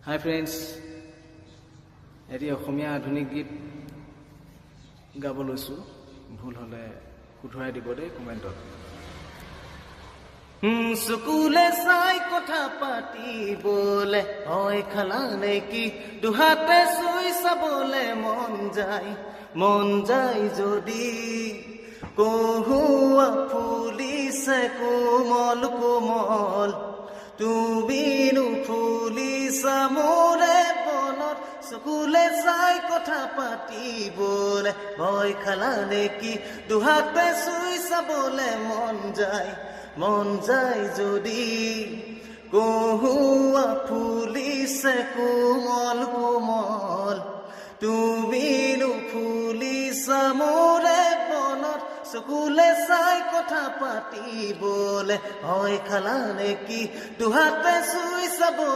হাই friends, এটি অসমীয়া আধুনিক গীত গাব লৈছোঁ। ভুল হ'লে শুধৰাই দিব দেই কমেণ্টত। চকুলে চাই কথা পাতিবলে হয় খালা নেকি, দুহাতে চুই চাবলে মন যায় যদি কহুৱা ফুলিছে কোমল কোমল, তুমিনো ফুলিছা মোৰে বনত। চকুলে চাই কথা পাতিবলে ভয় খালা নেকি, দুহাতে চুই চাবলে মন যায় যদি কহুৱা ফুলিছে কোমল কোমল, তুমিনো ফুলিছা মোৰে বনত। চকুলে চাই কথা পাতিবলে ভয় খালা নেকি, দুহাতে চুই চাব